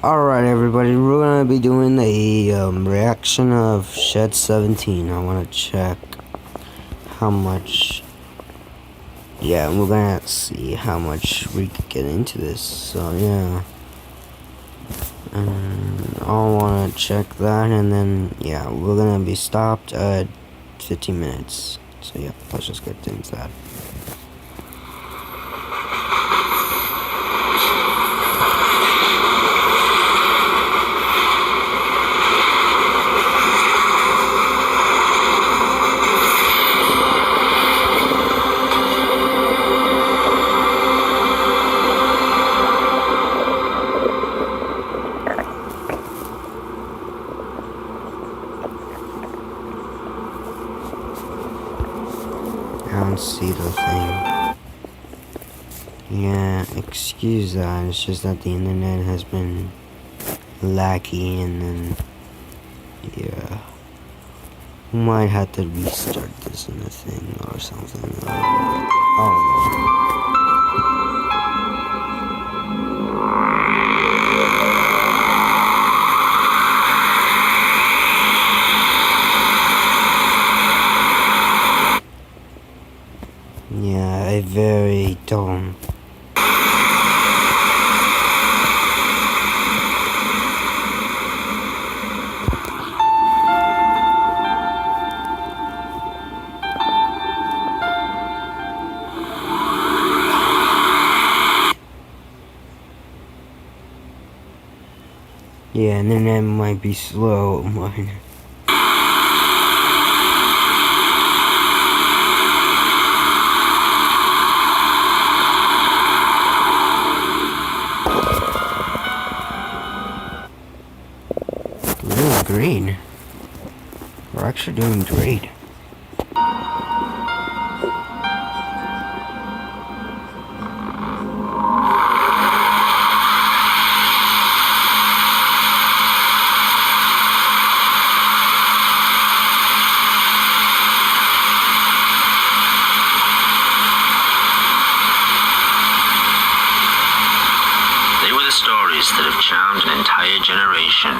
Alright everybody, we're gonna be doing a reaction of Shed 17. I wanna check how much, yeah, we're gonna see how much we could get into this, so yeah. I wanna check that, and then, yeah, we're gonna be stopped at 15 minutes. So yeah, let's just get into that. I don't see the thing. Yeah, excuse that. It's just that the internet has been laggy, and then yeah, might have to restart this in the thing or something. Oh. Yeah, I very don't. Yeah, and then that might be slow, mine. We're green. We're actually doing great. Stories that have charmed an entire generation.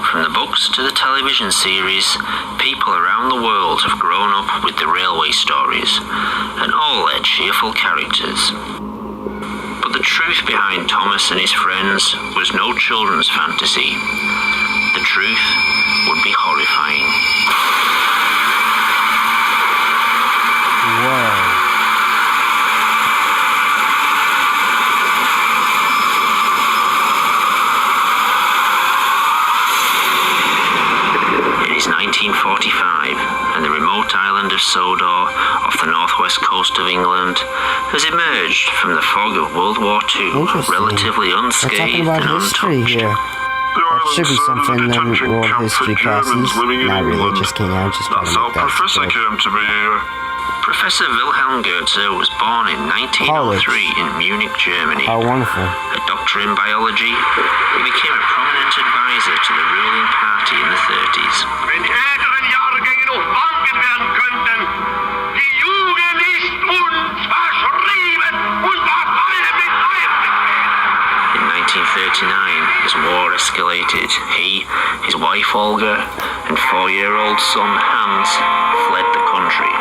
From the books to the television series, people around the world have grown up with the railway stories, and all their cheerful characters. But the truth behind Thomas and his friends was no children's fantasy. The truth would be horrifying. Wow. It is 1945, and the remote island of Sodor, off the northwest coast of England, has emerged from the fog of World War II, relatively unscathed and untouched. Here. That should be something in world history classes. Not really, just came out, just trying to make that. Professor came to be here. Professor Wilhelm Goethe was born in 1903 in Munich, Germany. Oh, wonderful. A doctor in biology, he became a prominent advisor to the ruling party in the 30s. Wenn älteren Jahrgänge noch bangen werden könnten, die Jugend ist uns verschrieben und verfallen mit In 1939, as war escalated, he, his wife Olga, and 4-year-old son Hans fled the country.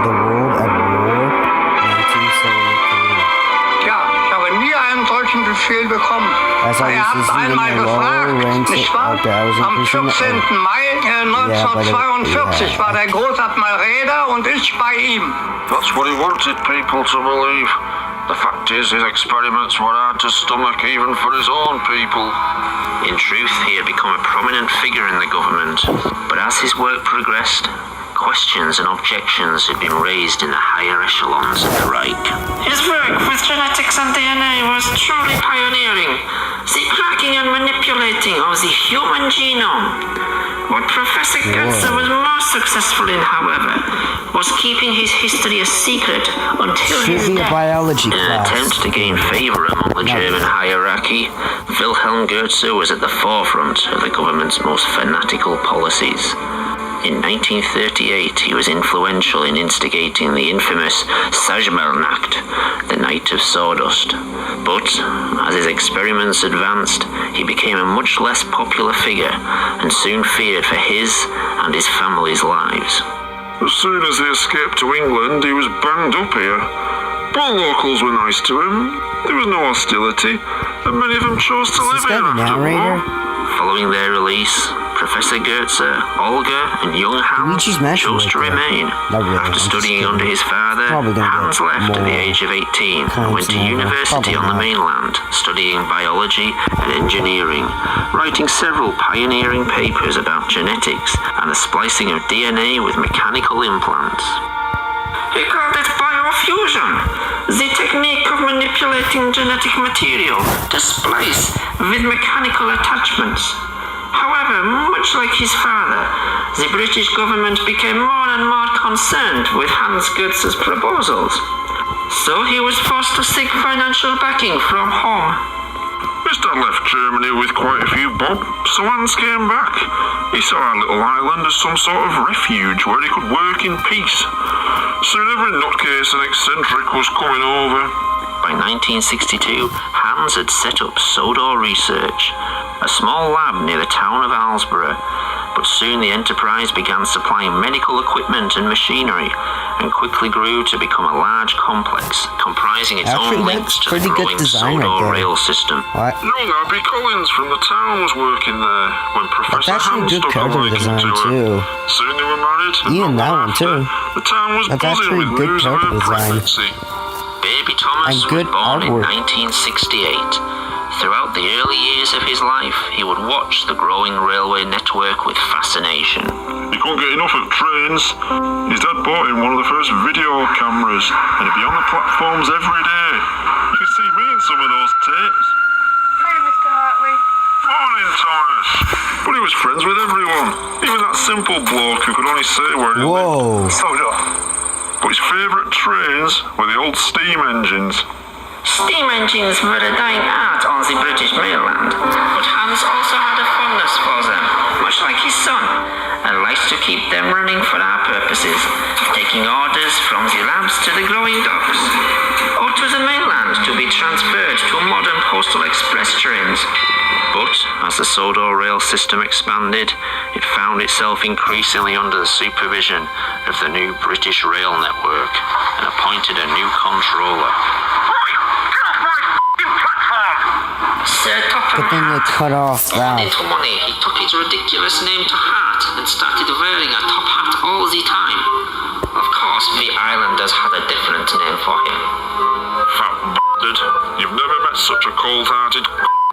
The World at War, 1973. Tja, ich habe nie einen solchen Befehl bekommen. Ihr habt einmal gefragt, nicht wahr? Am 14. Mai 1942 war der Großadmiral Räder und ich bei ihm. That's what he wanted people to believe. The fact is, his experiments were hard to stomach even for his own people. In truth, he had become a prominent figure in the government, but as his work progressed, questions and objections had been raised in the higher echelons of the Reich. His work with genetics and DNA was truly pioneering, the cracking and manipulating of the human genome. What Professor Goethe was most successful in, however, was keeping his history a secret until his death. Biology in an attempt to gain favor among the German hierarchy, Wilhelm Goethe was at the forefront of the government's most fanatical policies. In 1938, he was influential in instigating the infamous Sajmelnacht, the Night of Sawdust. But, as his experiments advanced, he became a much less popular figure and soon feared for his and his family's lives. As soon as he escaped to England, he was banged up here. But the locals were nice to him. There was no hostility, and many of them chose to live here after the war. Following their release, Professor Goetze, Olga, and young Hans chose to remain. After studying under his father, Hans left at the age of 18 and went to university on the mainland, studying biology and engineering, writing several pioneering papers about genetics and the splicing of DNA with mechanical implants. He called it biofusion, the technique of manipulating genetic material to splice with mechanical attachments. However, much like his father, the British government became more and more concerned with Hans Goetze's proposals. So he was forced to seek financial backing from home. His dad left Germany with quite a few bob, so Hans came back. He saw our little island as some sort of refuge where he could work in peace. Soon every nutcase and eccentric was coming over. By 1962, Hans had set up Sodor Research, a small lab near the town of Alsborough, but soon the enterprise began supplying medical equipment and machinery and quickly grew to become a large complex comprising its own links to the growing Sodor rail system. Young Abby Collins from the town was working there when Professor Hans took a liking to her. Soon they were married, and even that one too. The town was buzzing with news of her pregnancy. Baby Thomas was born in 1968. Throughout the early years of his life, he would watch the growing railway network with fascination. He couldn't get enough of trains. His dad bought him one of the first video cameras, and he'd be on the platforms every day. You can see me in some of those tapes. Hi, Mr. Hartley. Morning, Thomas. But he was friends with everyone, even that simple bloke who could only say where he lived. Sodor. But his favourite trains were the old steam engines. Steam engines were a dying art on the British mainland, but Hans also had a fondness for them, much like his son, and liked to keep them running for our purposes, taking orders from the labs to the growing docks, or to the mainland to be transferred to modern postal express trains. But as the Sodor rail system expanded, it found itself increasingly under the supervision of the new British rail network and appointed a new controller. But then they cut off that. Into money, he took his ridiculous name to heart and started wearing a top hat all the time. Of course, we islanders had a different name for him. Fat bastard. You've never met such a cold-hearted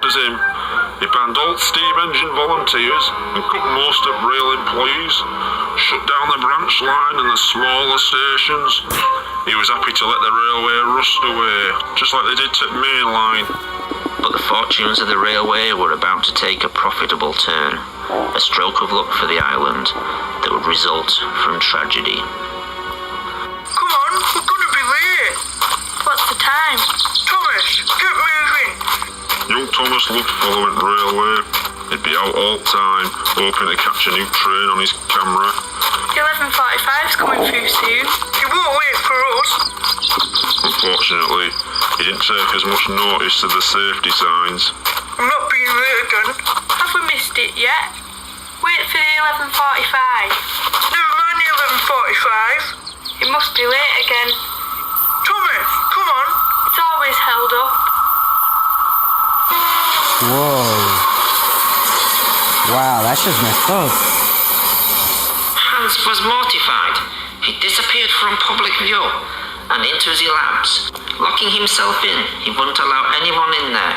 as him. He banned all steam engine volunteers and cut most of rail employees, shut down the branch line and the smaller stations. He was happy to let the railway rust away, just like they did to the main line. But the fortunes of the railway were about to take a profitable turn, a stroke of luck for the island that would result from tragedy. Come on, we're gonna be late. What's the time? Thomas, get moving. Young Thomas loved following the railway. He'd be out all the time, hoping to catch a new train on his camera. 11:45's coming through soon. He won't wait for us. Unfortunately, he didn't take as much notice of the safety signs. I'm not being late again. Have we missed it yet? Wait for the 11:45. Never mind the 11:45. It must be late again. Tommy, come on. It's always held up. Whoa. Wow, that's just messed up. Hans was mortified. He disappeared from public view and into the labs. Locking himself in, he wouldn't allow anyone in there.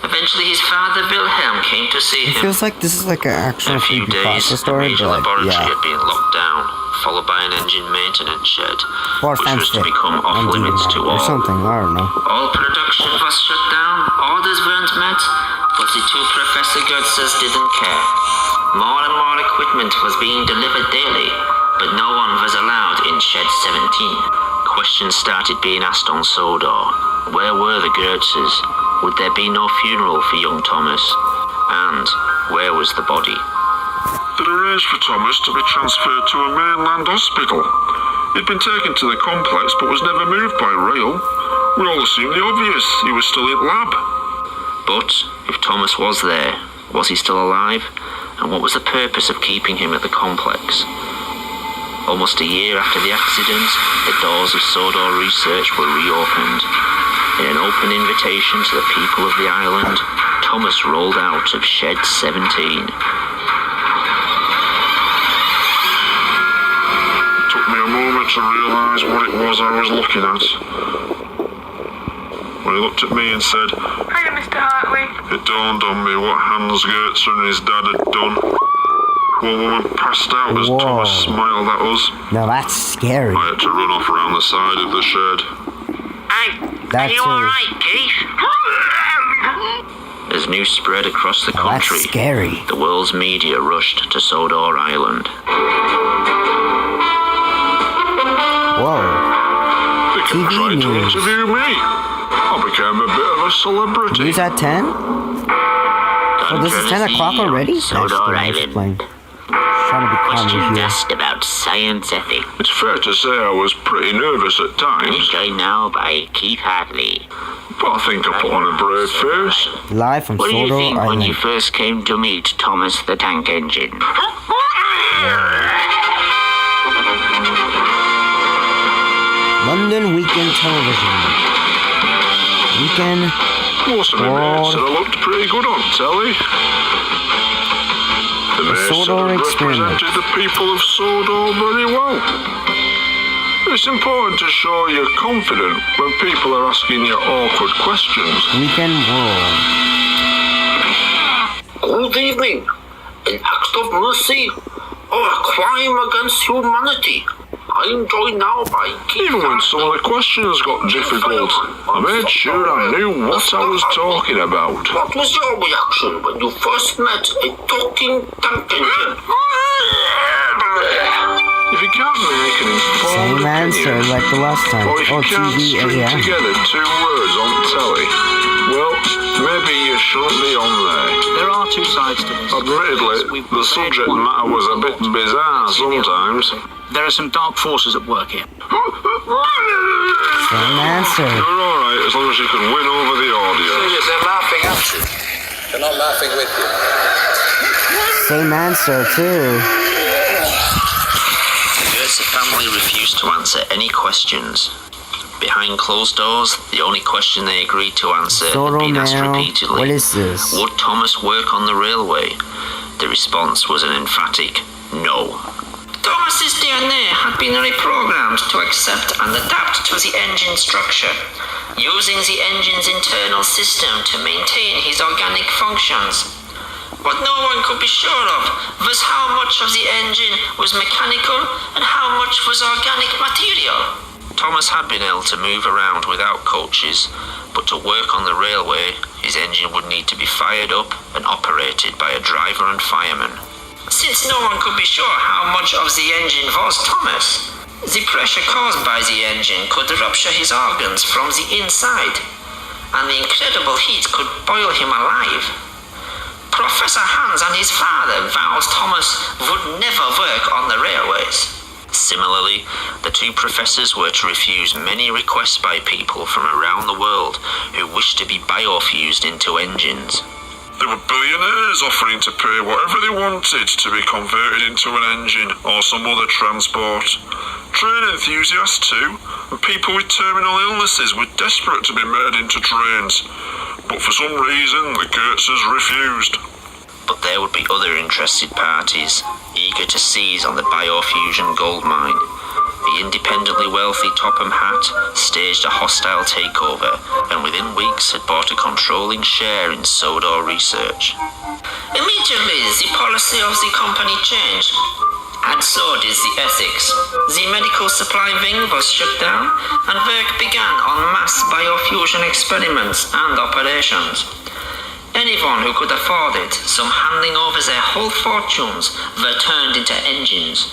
Eventually his father Wilhelm came to see him. It feels like this is like an actual creepypasta story, the but laboratory yeah. had been locked down, followed by an engine maintenance shed, Or which was to become off limits to or all. something, I don't know. All production was shut down, orders weren't met, but the two Professor Goetzes didn't care. More and more equipment was being delivered daily, but no one was allowed in Shed 17. Questions started being asked on Sodor. Where were the Goetzes? Would there be no funeral for young Thomas? And where was the body? They'd arranged for Thomas to be transferred to a mainland hospital. He'd been taken to the complex but was never moved by rail. We all assumed the obvious, he was still in lab. But if Thomas was there, was he still alive? And what was the purpose of keeping him at the complex? Almost a year after the accident, the doors of Sodor Research were reopened. In an open invitation to the people of the island, Thomas rolled out of Shed 17. It took me a moment to realise what it was I was looking at. When he looked at me and said, Hiya, Mr. Hartley. it dawned on me what Hans Gertzer and his dad had done. One woman passed out as Whoa. Thomas smiled at us. Now that's scary. I had to run off around the side of the shed. Hey, That's are you alright, Keith? As news spread across the Now that's country, scary. the world's media rushed to Sodor Island. Whoa. They kept TV trying to news. interview me. I became a bit of a celebrity. News at 10? Oh, this is 10 o'clock already? That's Sodor good. Island. Explain. Trying to be Questions calm here. asked about science ethics. It's fair to say I was pretty nervous at times, Enjoyed now by Keith Hartley. but I think I put on a brave face. Live from What do you Sodor think when you Island. first came to meet Thomas the Tank Engine? London Weekend Television. Weekend. Most of my mates said I looked pretty good on telly. The mates said Sodor I experiment. represented the people of Sodor very well. It's important to show you're confident when people are asking you awkward questions. Weekend World. Good evening. An act of mercy or a crime against humanity? I enjoy now by Keith Even when some of the questions got difficult, I made sure I knew what I was talking about. What was your reaction when you first met a talking tank engine? If you can't make an informed Same answer opinion, like the last time. or if you Oh, can't TV, string yeah. together two words on telly, well, maybe you shouldn't be on there. There are two sides to this. Admittedly, the subject matter was a bit bizarre sometimes. There are some dark forces at work here. Same answer. You're alright as long as you can win over the audience. They're laughing at you. They're not laughing with you. Same answer too. The Gertzer family refused to answer any questions. Behind closed doors, the only question they agreed to answer had Sodor been asked Mail. repeatedly. What is this? Would Thomas work on the railway? The response was an emphatic no. Thomas's DNA had been reprogrammed to accept and adapt to the engine structure, using the engine's internal system to maintain his organic functions. What no one could be sure of was how much of the engine was mechanical and how much was organic material. Thomas had been able to move around without coaches, but to work on the railway, his engine would need to be fired up and operated by a driver and fireman. Since no one could be sure how much of the engine was Thomas, the pressure caused by the engine could rupture his organs from the inside, and the incredible heat could boil him alive. Professor Hans and his father vowed Thomas would never work on the railways. Similarly, the two professors were to refuse many requests by people from around the world who wished to be biofused into engines. There were billionaires offering to pay whatever they wanted to be converted into an engine or some other transport. Train enthusiasts too, and people with terminal illnesses were desperate to be made into trains. But for some reason, the Gertzers refused. But there would be other interested parties, eager to seize on the biofusion gold mine. The independently wealthy Topham Hatt staged a hostile takeover and within weeks had bought a controlling share in Sodor Research. Immediately, the policy of the company changed, and so did the ethics. The medical supply wing was shut down, and work began on mass biofusion experiments and operations. Anyone who could afford it, some handing over their whole fortunes, were turned into engines.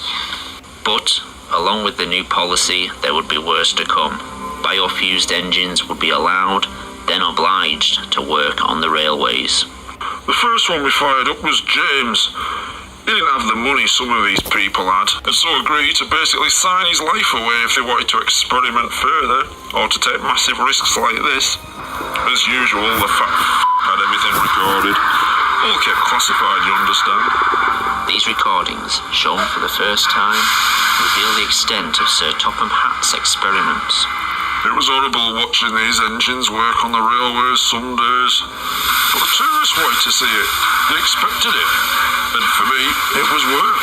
But along with the new policy, there would be worse to come. Biofused engines would be allowed, then obliged, to work on the railways. The first one we fired up was James. He didn't have the money some of these people had, and so agreed to basically sign his life away if they wanted to experiment further, or to take massive risks like this. As usual, the fat had everything recorded. All kept classified, you understand. These recordings, shown for the first time, reveal the extent of Sir Topham Hatt's experiments. It was horrible watching these engines work on the railways some days. But the tourists wanted to see it. They expected it. And for me, it was work.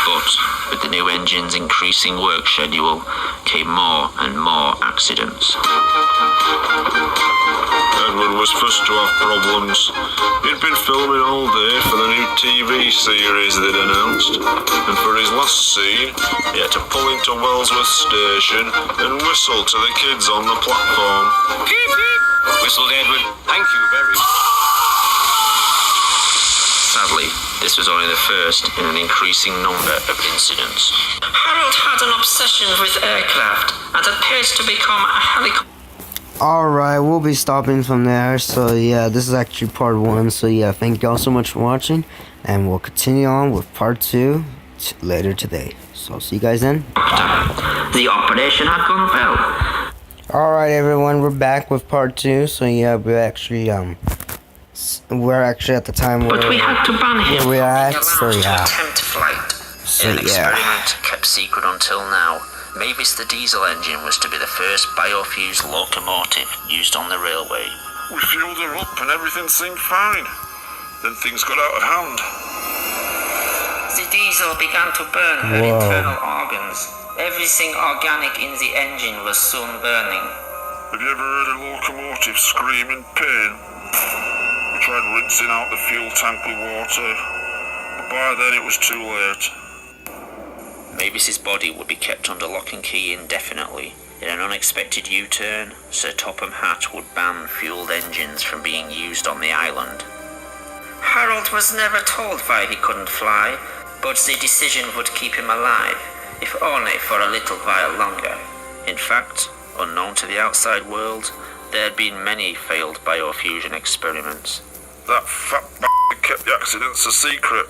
But with the new engine's increasing work schedule came more and more accidents. Edward was first to have problems. He'd been filming all day for the new TV series they'd announced, and for his last scene, he had to pull into Wellsworth Station and whistle to the kids on the platform. Keep it! Whistled Edward. Thank you very much. Sadly, this was only the first in an increasing number of incidents. Harold had an obsession with aircraft and appears to become a helicopter. Alright, we'll be stopping from there. So yeah, this is actually part 1. So yeah, thank y'all so much for watching, and we'll continue on with part 2 later today. So I'll see you guys then. The operation had gone well. Alright everyone, we're back with part 2. So yeah, we're actually at the time where But we had to ban him we're at, from so being allowed yeah. to attempt flight. So In an yeah. experiment kept secret until now, Mavis the diesel engine was to be the first biofuels locomotive used on the railway. We fueled her up and everything seemed fine. Then things got out of hand. The diesel began to burn her Whoa. internal organs. Everything organic in the engine was soon burning. Have you ever heard a locomotive scream in pain? We tried rinsing out the fuel tank with water, but by then it was too late. Mavis's body would be kept under lock and key indefinitely. In an unexpected U-turn, Sir Topham Hatt would ban fueled engines from being used on the island. Harold was never told why he couldn't fly, but the decision would keep him alive, if only for a little while longer. In fact, unknown to the outside world, there had been many failed biofusion experiments. That fat bastard kept the accidents a secret,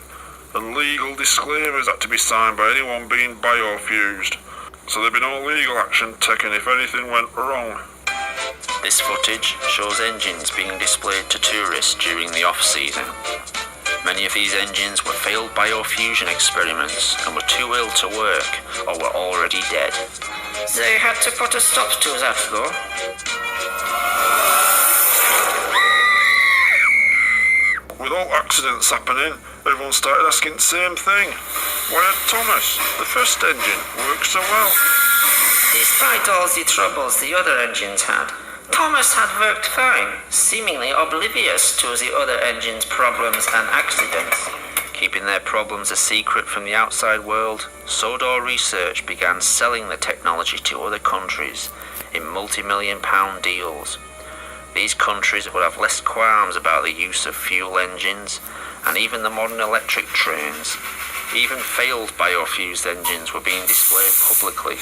and legal disclaimers had to be signed by anyone being biofused, so there'd be no legal action taken if anything went wrong. This footage shows engines being displayed to tourists during the off-season. Many of these engines were failed biofusion experiments and were too ill to work or were already dead. They had to put a stop to that, though. With all accidents happening, everyone started asking the same thing. Why had Thomas, the first engine, worked so well? Despite all the troubles the other engines had, Thomas had worked fine, seemingly oblivious to the other engines' problems and accidents. Keeping their problems a secret from the outside world, Sodor Research began selling the technology to other countries in multi-million-pound deals. These countries would have less qualms about the use of fuel engines, and even the modern electric trains. Even failed biofused engines were being displayed publicly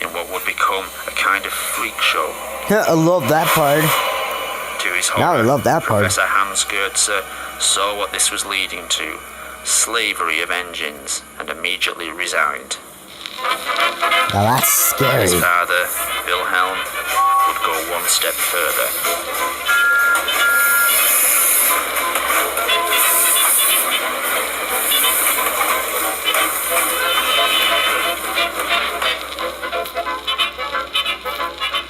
in what would become a kind of freak show. I love that part. To his Now I horror, love that part. Professor Hans Goetze saw what this was leading to, slavery of engines, and immediately resigned. Now that's scary. His father, Wilhelm, would go one step further.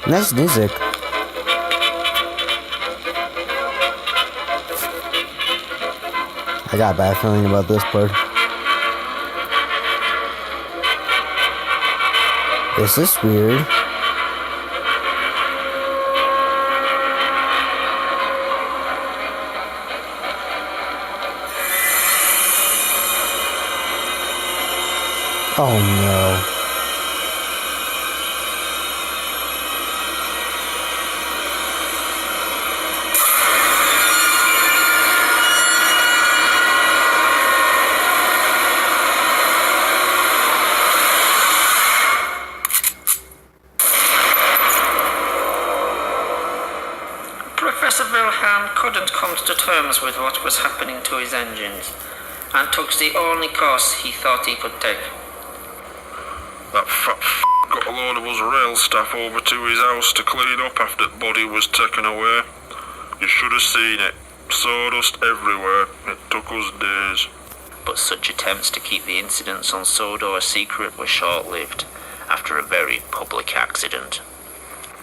Nice music. I got a bad feeling about this part. This is weird. Oh no. Professor Wilhelm couldn't come to terms with what was happening to his engines. and took the only course he thought he could take. That fat got a load of us rail staff over to his house to clean up after the body was taken away. You should have seen it. Sawdust everywhere. It took us days. But such attempts to keep the incidents on Sodor a secret were short-lived after a very public accident.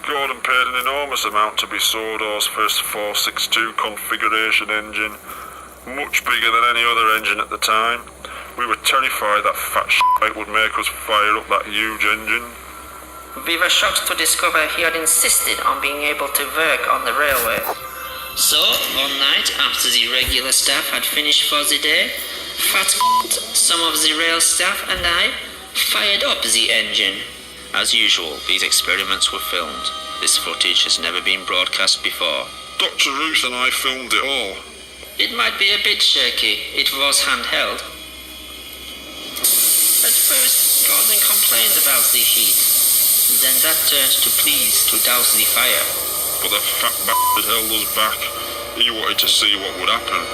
Gordon paid an enormous amount to be Sodor's first 462 configuration engine, much bigger than any other engine at the time. We were terrified that fat shite would make us fire up that huge engine. We were shocked to discover he had insisted on being able to work on the railway. So, one night, after the regular staff had finished for the day, Fat some of the rail staff and I fired up the engine. As usual, these experiments were filmed. This footage has never been broadcast before. Dr. Ruth and I filmed it all. It might be a bit shaky. It was handheld. At first, Gordon complained about the heat. Then that turned to pleas to douse the fire. But that fat bastard held us back. He wanted to see what would happen.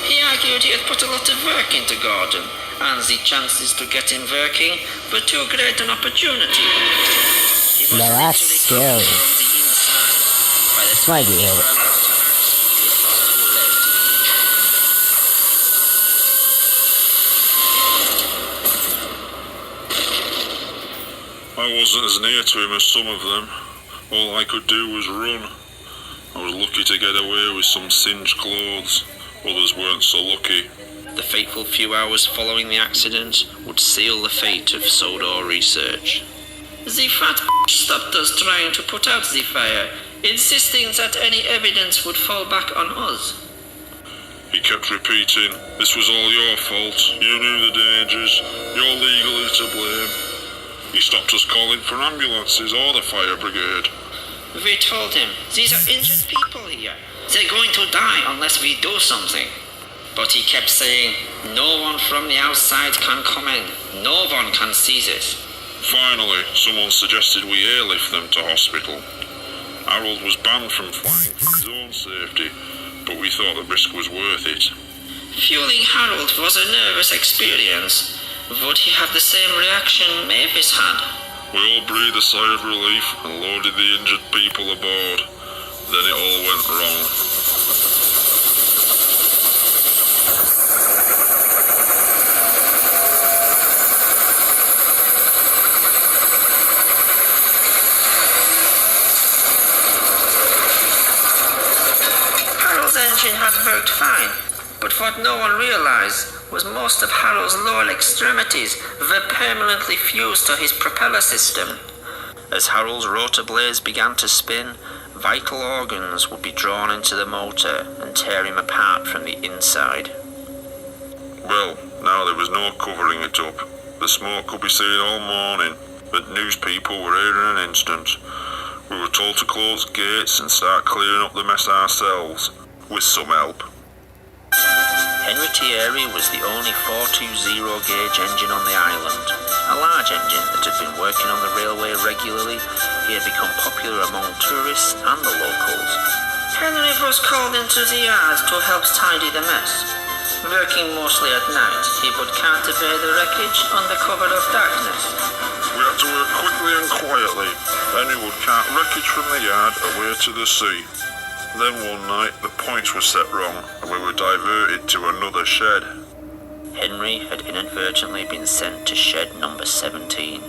He argued he had put a lot of work into Gordon, and the chances to get him working were too great an opportunity. Now that's scary. This might be it. I wasn't as near to him as some of them. All I could do was run. I was lucky to get away with some singed clothes. Others weren't so lucky. The fateful few hours following the accident would seal the fate of Sodor research. The fat stopped us trying to put out the fire, insisting that any evidence would fall back on us. He kept repeating, "This was all your fault. You knew the dangers. You're legally to blame." He stopped us calling for ambulances or the fire brigade. We told him, "These are injured people here. They're going to die unless we do something." But he kept saying, "No one from the outside can come in. No one can see this." Finally, someone suggested we airlift them to hospital. Harold was banned from flying for his own safety, but we thought the risk was worth it. Fueling Harold was a nervous experience. Would he have the same reaction Mavis had? We all breathed a sigh of relief and loaded the injured people aboard. Then it all went wrong. Harold's engine had worked fine, but what no one realized was most of Harold's lower extremities were permanently fused to his propeller system. As Harold's rotor blades began to spin, vital organs would be drawn into the motor and tear him apart from the inside. Well, now there was no covering it up. The smoke could be seen all morning, but news people were here in an instant. We were told to close gates and start clearing up the mess ourselves, with some help. Henry Thierry was the only 420 gauge engine on the island. A large engine that had been working on the railway regularly, he had become popular among tourists and the locals. Henry was called into the yard to help tidy the mess. Working mostly at night, he would cart away the wreckage under cover of darkness. We had to work quickly and quietly. Henry would cart wreckage from the yard away to the sea. Then one night, the points were set wrong, and we were diverted to another shed. Henry had inadvertently been sent to shed number 17,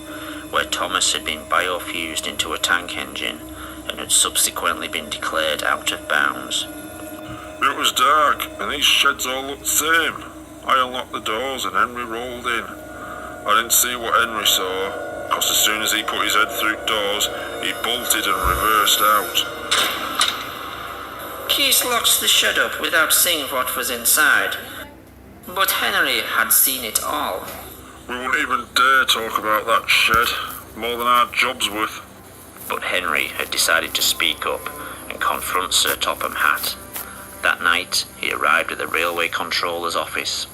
where Thomas had been biofused into a tank engine and had subsequently been declared out of bounds. It was dark, and these sheds all looked the same. I unlocked the doors and Henry rolled in. I didn't see what Henry saw, because as soon as he put his head through doors, he bolted and reversed out. Keith locked the shed up without seeing what was inside. But Henry had seen it all. We wouldn't even dare talk about that shed, more than our job's worth. But Henry had decided to speak up and confront Sir Topham Hatt. That night, he arrived at the railway controller's office.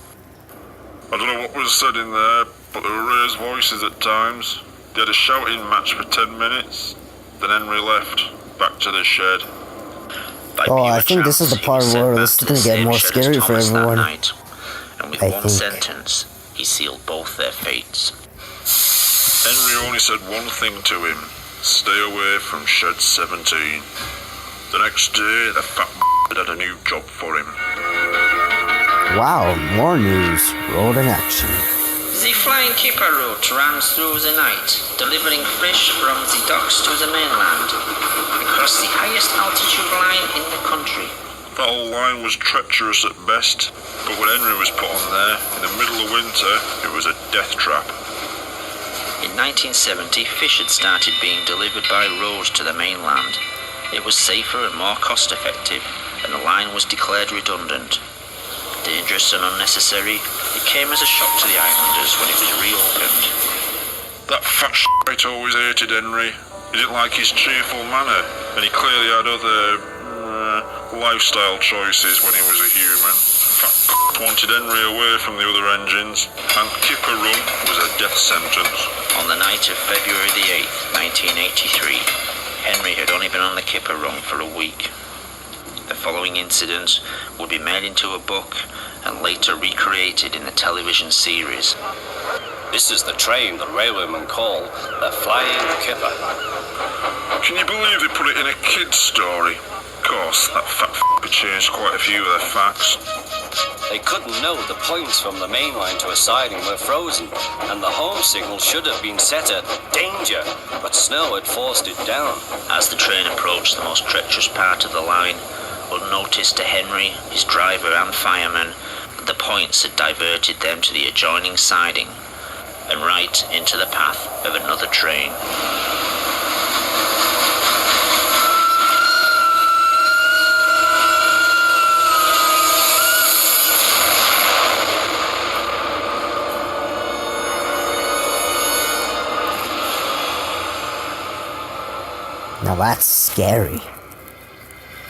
I don't know what was said in there, but there were raised voices at times. They had a shouting match for 10 minutes. Then Henry left, back to the shed. Oh, I think this is the part where this is going to get more scary for everyone. and with one sentence, he sealed both their fates. Henry only said one thing to him: stay away from Shed 17. The next day, the fat had a new job for him. Wow, more news. Road in action. The flying keeper route runs through the night, delivering fish from the docks to the mainland, across the highest altitude line in the country. That old line was treacherous at best, but when Henry was put on there, in the middle of winter, it was a death trap. In 1970, fish had started being delivered by road to the mainland. It was safer and more cost-effective, and the line was declared redundant. Dangerous and unnecessary, it came as a shock to the islanders when it was reopened. That fat shite always hated Henry. He didn't like his cheerful manner, and he clearly had other lifestyle choices when he was a human. Fat wanted Henry away from the other engines, and Kipper Run was a death sentence. On the night of February the 8th, 1983, Henry had only been on the Kipper Run for a week. The following incident would be made into a book and later recreated in the television series. This is the train the railwaymen call the Flying Kipper. Can you believe they put it in a kid's story? Of course, that fat f***er changed quite a few of their facts. They couldn't know the points from the main line to a siding were frozen, and the home signal should have been set at danger, but snow had forced it down. As the train approached the most treacherous part of the line, unnoticed to Henry, his driver and firemen, the points had diverted them to the adjoining siding and right into the path of another train. Now that's scary.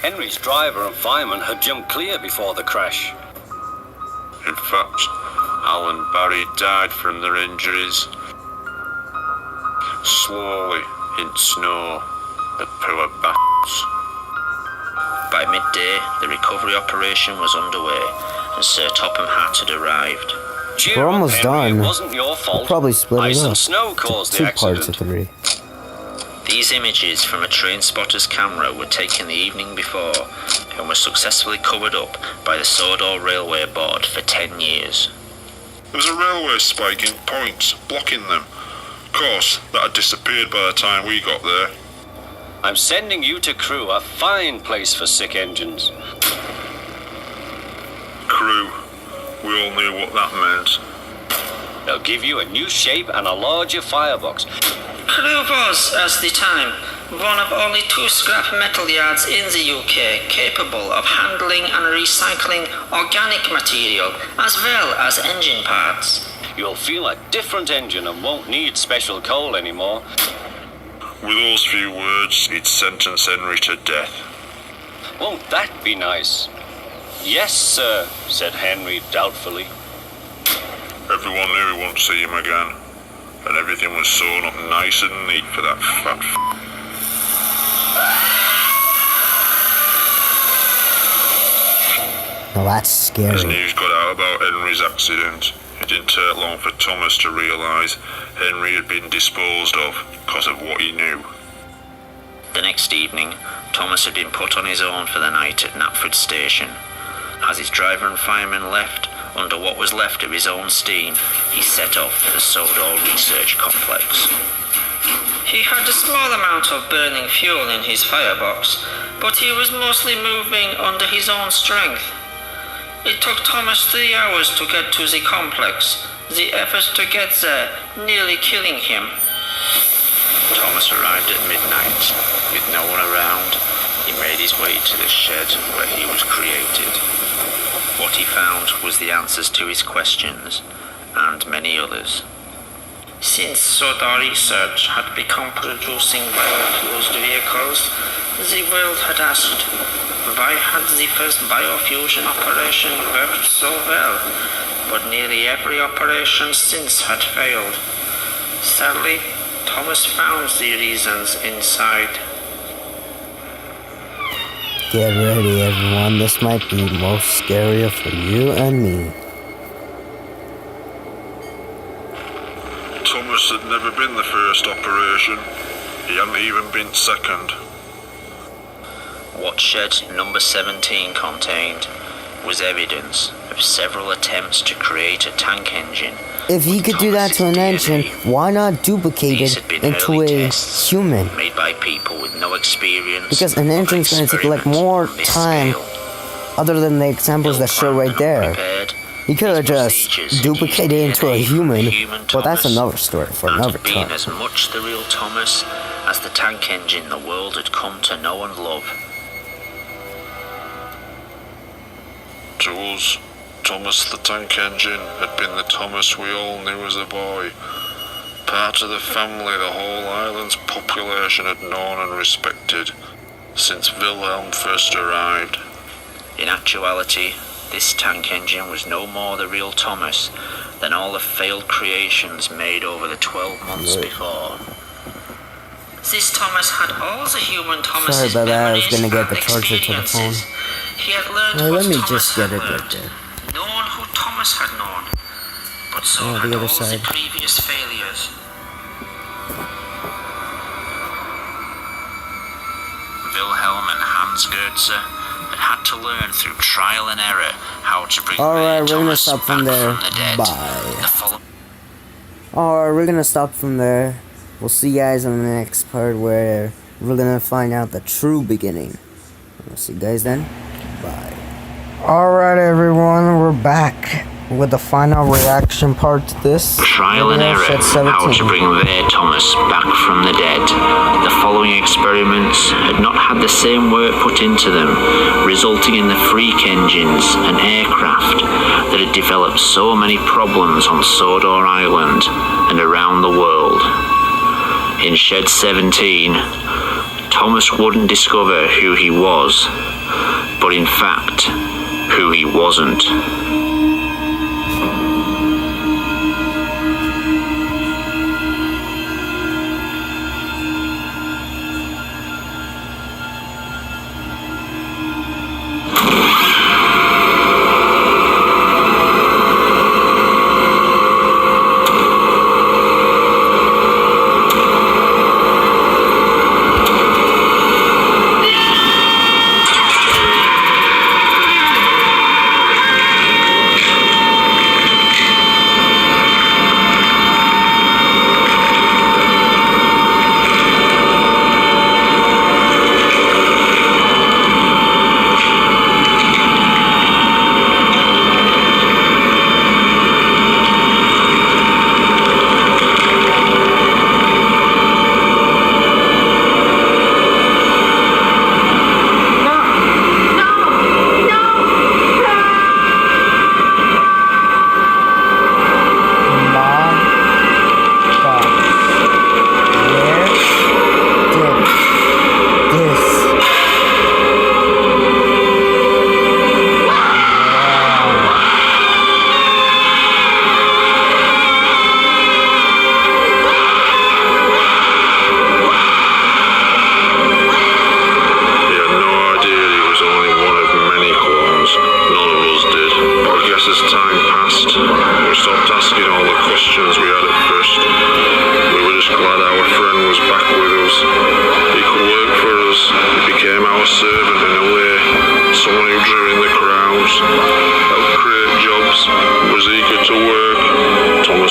Henry's driver and fireman had jumped clear before the crash. In fact, Al and Barry died from their injuries. Slowly, in snow, the poor bastards. By midday, the recovery operation was underway, and Sir Topham Hatt had arrived. We're almost done. It wasn't your fault. We'll probably split it Ice up. and snow caused the Two accident. parts of 3. These images from a train spotter's camera were taken the evening before and were successfully covered up by the Sodor Railway Board for 10 years. There was a railway spike in points, blocking them. Of course, that had disappeared by the time we got there. I'm sending you to Crewe, a fine place for sick engines. Crew, we all knew what that meant. They'll give you a new shape and a larger firebox. Crewe was, at the time, one of only 2 scrap metal yards in the UK capable of handling and recycling organic material as well as engine parts. You'll feel a different engine and won't need special coal anymore. With those few words, he'd sentence Henry to death. Won't that be nice? Yes, sir, said Henry doubtfully. Everyone knew he wouldn't see him again, and everything was sewn up nice and neat for that fat Now that's scary. As news got out about Henry's accident, it didn't take long for Thomas to realise Henry had been disposed of because of what he knew. The next evening, Thomas had been put on his own for the night at Knapford Station. As his driver and fireman left, under what was left of his own steam, he set off for the Sodor Research Complex. He had a small amount of burning fuel in his firebox, but he was mostly moving under his own strength. It took Thomas 3 hours to get to the complex, the effort to get there nearly killing him. Thomas arrived at midnight. With no one around, he made his way to the shed where he was created. What he found was the answers to his questions, and many others. Since Sodor Research had become producing biofuels vehicles, the world had asked, why had the first biofusion operation worked so well, but nearly every operation since had failed? Sadly, Thomas found the reasons inside. Get ready, everyone. This might be most scarier for you and me. had never been the first operation. He hadn't even been second. What shed number 17 contained was evidence of several attempts to create a tank engine. If he could do that to an engine, why not duplicate it into a human? Made by people with no experience. Because an engine's going to take like more time, other than the examples that show right there. He could have just duplicated it into a human, but that's another story for another time. As much the real Thomas as the tank engine the world had come to know and love. To us, Thomas the Tank Engine had been the Thomas we all knew as a boy. Part of the family the whole island's population had known and respected since Wilhelm first arrived. In actuality, this tank engine was no more the real Thomas than all the failed creations made over the 12 months before. This Thomas had all the human Thomas's Sorry about that, I was memories gonna get the and charger to the phone. experiences. He had learned Well, what let me Thomas just get had it right learned, there. known who Thomas had known, but so Oh, had the all other side. the previous failures. Wilhelm and Hans Goetze had to learn through trial and error how to bring Alright, we're gonna Thomas stop back from there. from the dead. Bye. Alright, we're gonna stop from there. We'll see you guys in the next part where we're gonna find out the true beginning. We'll see you guys then. Bye. Alright everyone, we're back with the final reaction part to this. Trial and error, how to bring their Thomas back from the dead. The following experiments had not had the same work put into them, resulting in the freak engines and aircraft that had developed so many problems on Sodor Island and around the world. In Shed 17, Thomas wouldn't discover who he was, but in fact, who he wasn't.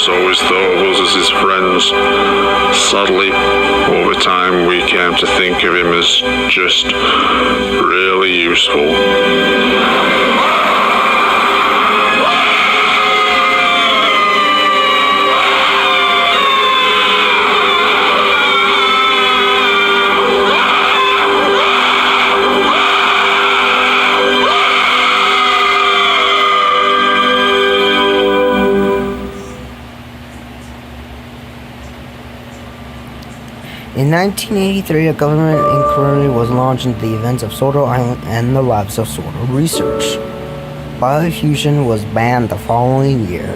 Always thought of us as his friends. Sadly, over time we came to think of him as just really useful. In 1983, a government inquiry was launched into the events of Sodor Island and the labs of Sodor Research. Biofusion was banned the following year.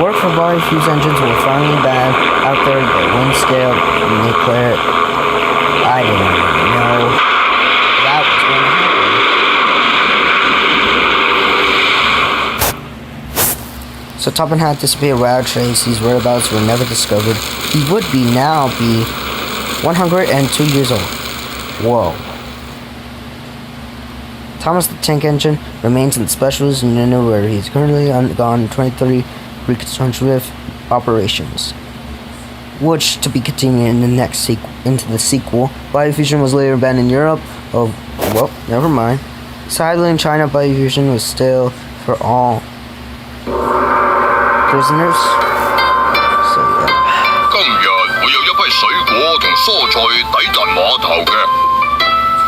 Work for biofuse engines were finally banned after the wind scale nuclear. I didn't even know that was going to happen. So Topham had disappeared without trace. His whereabouts were never discovered. He would now be 102 years old. Whoa. Thomas the Tank Engine remains in the Specialist Unit where he's currently undergone 23 reconstructive operations, which to be continued in the next into the sequel. Biofusion was later banned in Europe. Oh, well, never mind. Sadly, in China, Biofusion was still for all prisoners. So yeah. 今日會有一批水果同蔬菜抵達碼頭嘅。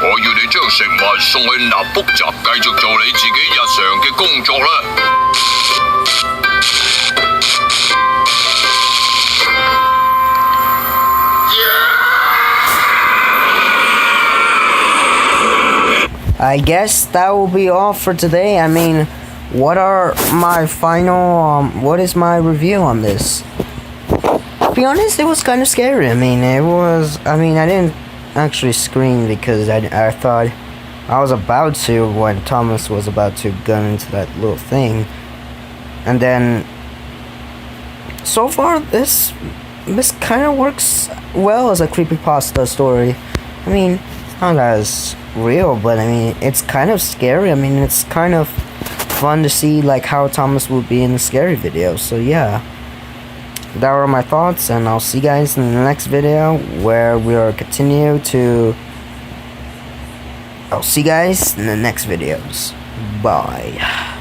我要你將食物送去納福集，繼續做你自己日常嘅工作啦。I guess that will be all for today. I mean, what are my final, what is my review on this? To be honest, it was kind of scary. I mean, I didn't actually scream because I thought I was about to when Thomas was about to gun into that little thing. And then, so far, this kind of works well as a creepypasta story. I mean, it's not as real, but I mean, it's kind of scary. I mean, it's kind of fun to see like how Thomas would be in the scary video. So yeah, that were my thoughts, and I'll see you guys in the next video where we'll continue to. I'll see you guys in the next videos. Bye.